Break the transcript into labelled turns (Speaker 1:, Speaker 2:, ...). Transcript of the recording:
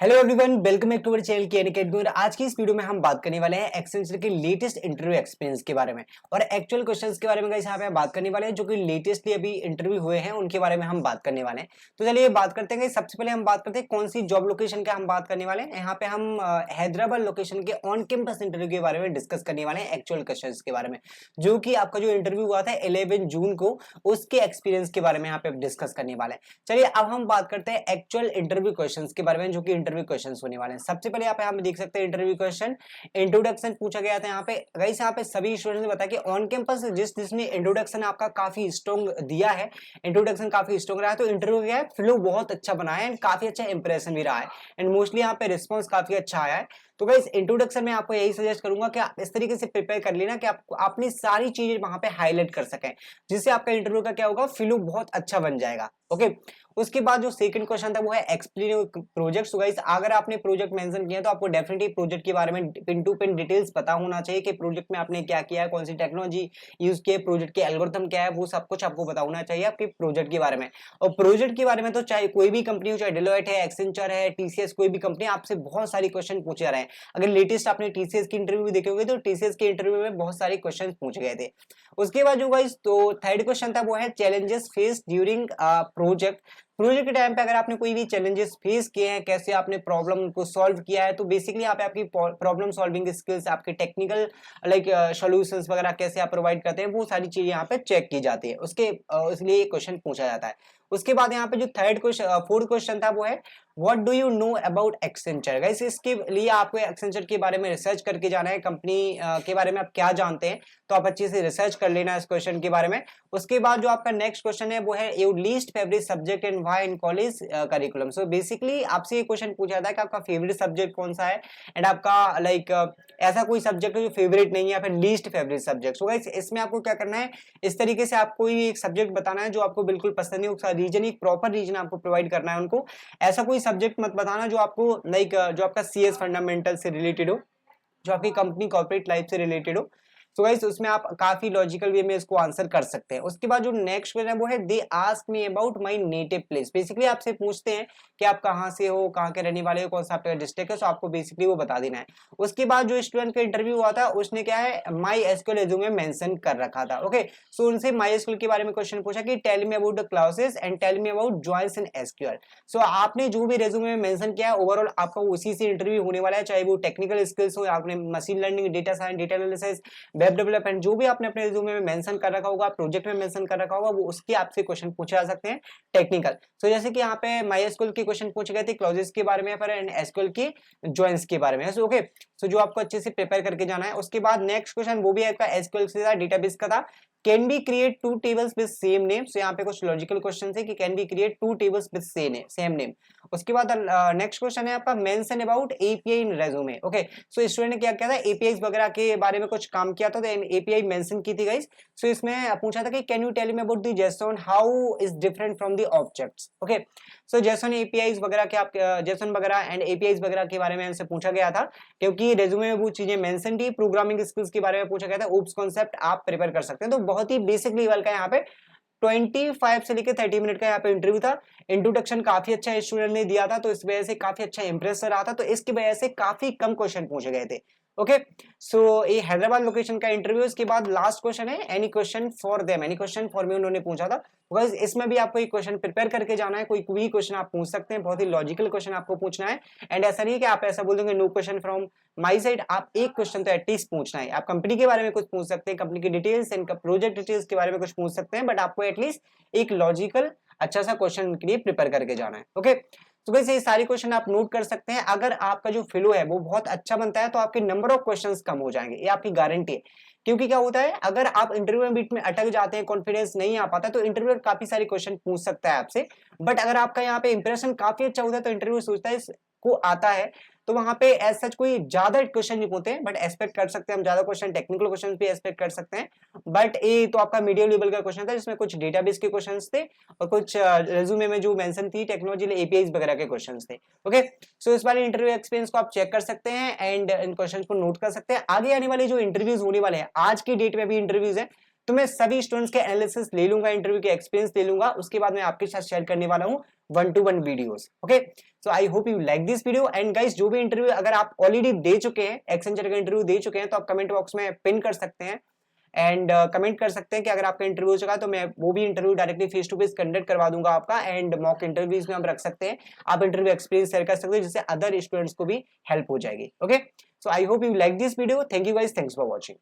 Speaker 1: Hello everyone, welcome back to our channel की academy. आज की इस वीडियो में हम बात करने वाले हैं एक्सेंचर के लेटेस्ट इंटरव्यू एक्सपीरियंस के बारे में और एक्चुअल क्वेश्चंस के बारे में गाइस यहाँ पे बात करने वाले हैं जो कि लेटेस्टली अभी इंटरव्यू हुए हैं उनके बारे में हम बात करने वाले हैं। तो चलिए बात करते हैं। सबसे पहले हम बात करते हैं कौन सी जॉब लोकेशन का हम बात करने वाले हैं। यहाँ पे हम हैदराबाद लोकेशन के ऑन कैंपस इंटरव्यू के बारे में डिस्कस करने वाले हैं, एक्चुअल क्वेश्चन के बारे में, जो कि आपका जो इंटरव्यू हुआ था 11 जून को, उसके एक्सपीरियंस के बारे में यहाँ पे डिस्कस करने वाले हैं। चलिए अब हम बात करते हैं एक्चुअल इंटरव्यू क्वेश्चन के बारे में, जो कि इंटरव्यू क्वेश्चन होने वाले हैं। सबसे पहले यहाँ पे हम देख सकते हैं इंटरव्यू क्वेश्चन इंट्रोडक्शन पूछा गया था। यहाँ पे गाइस यहाँ पे सभी स्टूडेंट्स ने बताया कि ऑन कैंपस जिसने इंट्रोडक्शन आपका काफी स्ट्रॉन्ग दिया है, इंट्रोडक्शन काफी स्ट्रॉन्ग रहा है, तो इंटरव्यू क्या है, फ्लो बहुत अच्छा बना है एंड काफी अच्छा इंप्रेशन भी रहा है एंड मोस्टली यहाँ पे रिस्पॉन्स काफी अच्छा आया है। तो गाइस इंट्रोडक्शन में आपको यही सजेस्ट करूंगा कि आप इस तरीके से प्रिपेयर कर लेना कि आप अपनी सारी चीजें वहां पे हाईलाइट कर सकें, जिससे आपका इंटरव्यू का क्या होगा, फ्लो बहुत अच्छा बन जाएगा। ओके, उसके बाद जो सेकंड क्वेश्चन था वो है एक्सप्लेन प्रोजेक्ट। सो गाइस अगर आपने प्रोजेक्ट मेंशन किया तो आपको डेफिनेटली प्रोजेक्ट के बारे में पिन टू पिन डिटेल्स पता होना चाहिए कि प्रोजेक्ट में आपने क्या किया है, कौन सी टेक्नोलॉजी यूज की है, प्रोजेक्ट के एल्गोरिथम क्या है, वो सब कुछ आपको पता होना चाहिए आपके प्रोजेक्ट के बारे में। और प्रोजेक्ट के बारे में तो चाहे कोई भी कंपनी हो, चाहे डेलोइट है, एक्सेंचर है, टीसीएस, कोई भी कंपनी, आपसे बहुत सारी क्वेश्चन पूछे जा रहे हैं। अगर लेटेस्ट आपने टीसीएस की इंटरव्यू भी देखे होंगे तो टीसीएस के इंटरव्यू में बहुत सारे क्वेश्चन पूछे गए थे। उसके बाद जो गाइस तो थर्ड क्वेश्चन था वो है challenges face during project. Project के टाइम पे अगर आपने कोई भी चैलेंजेस फेस किए हैं, कैसे आपने प्रॉब्लम को सॉल्व किया है, तो बेसिकली यहाँ पे आपकी प्रॉब्लम सॉल्विंग स्किल्स, आपके टेक्निकल लाइक सॉल्यूशंस वगैरह कैसे आप प्रोवाइड करते हैं, वो सारी चीजें यहाँ पे चेक की जाती है। उसके इसलिए ये क्वेश्चन पूछा जाता है। उसके बाद यहाँ पे जो फोर्थ क्वेश्चन था वो है what do you know about Accenture. Guys इसके लिए आपको एक्सेंचर के बारे में रिसर्च करके जाना है, कंपनी के बारे में आप क्या जानते हैं, तो आप अच्छे से रिसर्च कर लेना इस क्वेश्चन के बारे में। उसके बाद जो आपका नेक्स्ट क्वेश्चन है वो है your least favourite subject and why in college curriculum. So basically आपसे ये क्वेश्चन पूछा था कि आपका फेवरेट सब्जेक्ट कौन सा है एंड आपका लाइक ऐसा कोई सब्जेक्ट है जो फेवरेट नहीं है या फिर least favourite subject. So guys इसमें आपको क्या करना है, इस तरीके से आपको एक सब्जेक्ट बताना है जो आपको बिल्कुल पसंद नहीं, उसका रीजन, एक प्रॉपर रीजन आपको प्रोवाइड करना है उनको। ऐसा कोई सब्जेक्ट मत बताना जो आपको लाइक जो आपका सीएस फंडामेंटल से रिलेटेड हो, जो आपकी कंपनी कॉर्पोरेट लाइफ से रिलेटेड हो। सो गाइस उसमें आप काफी लॉजिकल वे में इसको आंसर कर सकते हैं। उसके बाद जो नेक्स्ट क्वेश्चन है वो है they ask me about my native place. Basically आपसे पूछते हैं कि आप कहाँ से हो, कहाँ के रहने वाले हो, कौन सा आपका डिस्ट्रिक्ट है, सो आपको बेसिकली वो बता देना है। उसके बाद जो स्टूडेंट का इंटरव्यू हुआ था उसने क्या है माई एसक्यूएल रिज्यूमे मेंशन कर रखा था। ओके, सो उनसे माई एसक्यूएल के बारे में क्वेश्चन पूछा कि tell me about the classes and tell me about joins in SQL. So आपने जो भी रिज्यूमे में मेंशन किया है ओवरऑल आपका उसी से इंटरव्यू होने वाला है, चाहे वो टेक्निकल स्किल्स हो, आपने machine learning, data science, data analysis, web development, जो भी आपने अपने रिज्यूमे में मेंशन कर रखा होगा, प्रोजेक्ट में मेंशन कर रखा होगा, वो उसके आपसे क्वेश्चन पूछे जा सकते हैं टेक्निकल। सो जैसे कि यहाँ पे माईएसक्यूएल के क्वेश्चन पूछे गए थे क्लॉजेस के बारे में, पर एसक्यूएल की जॉइंस के बारे में। सो ओके, सो जो आपको अच्छे से प्रिपेयर करके जाना है। उसके बाद नेक्स्ट क्वेश्चन वो भी आपका एसक्यूएल से था, डेटाबेस का था। Can be create two tables with same name. So यहाँ पे कुछ लॉजिकल क्वेश्चन है कि can be create two tables with same name. उसके बाद नेक्स्ट क्वेश्चन है आपका mention about API in resume. Okay, so student ने क्या किया था, एपीआई वगैरह के बारे में कुछ काम किया था, तो एपीआई मेंशन की थी गाइस। सो इसमें पूछा था कि can you tell me about the JSON how is different from the objects. Okay, so JSON API वगैरह के आप जेसन वगैरह एंड एपीआई वगैरह के बारे में इनसे पूछा गया था, क्योंकि रेज्यूमे में वो चीजें मेंशन थी। प्रोग्रामिंग स्किल्स के बारे में पूछा गया था, ओप्स कॉन्सेप्ट आप प्रिपेयर कर सकते हैं। तो बहुत ही बेसिक लेवल का यहाँ पे 25 से लेकर 30 मिनट का यहाँ पे इंटरव्यू था। इंट्रोडक्शन काफी अच्छा स्टूडेंट ने दिया था, तो इस वजह से काफी अच्छा इंप्रेस रहा था, तो इसकी वजह से काफी कम क्वेश्चन पूछे गए थे। ओके, सो ये हैदराबाद लोकेशन का इंटरव्यू। इसके बाद लास्ट क्वेश्चन है any question for them, any question for me उन्होंने पूछा था। बिकॉज इसमें भी आपको एक क्वेश्चन प्रिपेयर करके जाना है, कोई भी क्वेश्चन आप पूछ सकते हैं, बहुत ही लॉजिकल क्वेश्चन आपको पूछना है। एंड ऐसा नहीं है कि आप ऐसा बोल दोगे no question from my side, आप एक क्वेश्चन तो एटलीस्ट पूछना है। आप कंपनी के बारे में कुछ पूछ सकते हैं, कंपनी की डिटेल्स एंड प्रोजेक्ट डिटेल्स के बारे में कुछ पूछ सकते हैं, बट आपको एटलीस्ट एक लॉजिकल अच्छा सा क्वेश्चन के लिए प्रिपेयर करके जाना है। ओके, तो वैसे ये सारी क्वेश्चन आप नोट कर सकते हैं। अगर आपका जो फ्लो है वो बहुत अच्छा बनता है तो आपके नंबर ऑफ क्वेश्चंस कम हो जाएंगे, ये आपकी गारंटी है। क्योंकि क्या होता है, अगर आप इंटरव्यू में बीच में अटक जाते हैं, कॉन्फिडेंस नहीं आ पाता, तो इंटरव्यूअर काफी सारे क्वेश्चन पूछ सकता है आपसे। बट अगर आपका यहाँ पे इंप्रेशन काफी अच्छा होता है तो इंटरव्यू सोचता है को आता है, तो वहां पे एज सच कोई ज्यादा क्वेश्चन नहीं पूछते हैं, बट एक्सपेक्ट कर सकते हैं हम ज्यादा क्वेश्चन, टेक्निकल क्वेश्चन भी एक्सपेक्ट कर सकते हैं। बट ये तो आपका मीडियम लेवल का क्वेश्चन था, जिसमें कुछ डेटाबेस के क्वेश्चंस थे और कुछ रेज्यूमे में जो मेंशन थी टेक्नोलॉजी एपीआई वगैरह के क्वेश्चंस थे। ओके, सो इस वाले इंटरव्यू एक्सपीरियंस को आप चेक कर सकते हैं एंड इन क्वेश्चंस को नोट कर सकते हैं। आगे आने वाले जो इंटरव्यूज होने वाले हैं, आज की डेट में भी इंटरव्यूज है, तो मैं सभी स्टूडेंट्स के एनालिसिस ले लूंगा, इंटरव्यू के एक्सपीरियंस ले लूंगा, उसके बाद मैं आपके साथ शेयर करने वाला हूं 1-to-1 videos. Okay, so I hope you like this video. And guys, जो भी इंटरव्यू अगर आप ऑलरेडी दे चुके हैं, एक्सेंचर का इंटरव्यू दे चुके हैं, तो आप कमेंट बॉक्स में पिन कर सकते हैं एंड कमेंट कर सकते हैं कि अगर आपका इंटरव्यू हो चुका है तो मैं वो भी interview directly face to face conduct करवा दूंगा आपका, एंड मॉक इंटरव्यूज में हम रख सकते हैं। आप इंटरव्यू एक्सपीरियंस शेयर कर सकते हो जिससे अदर स्टूडेंट्स को भी हेल्प हो जाएगी। Okay, so I hope you like this video. Thank you guys, thanks for watching.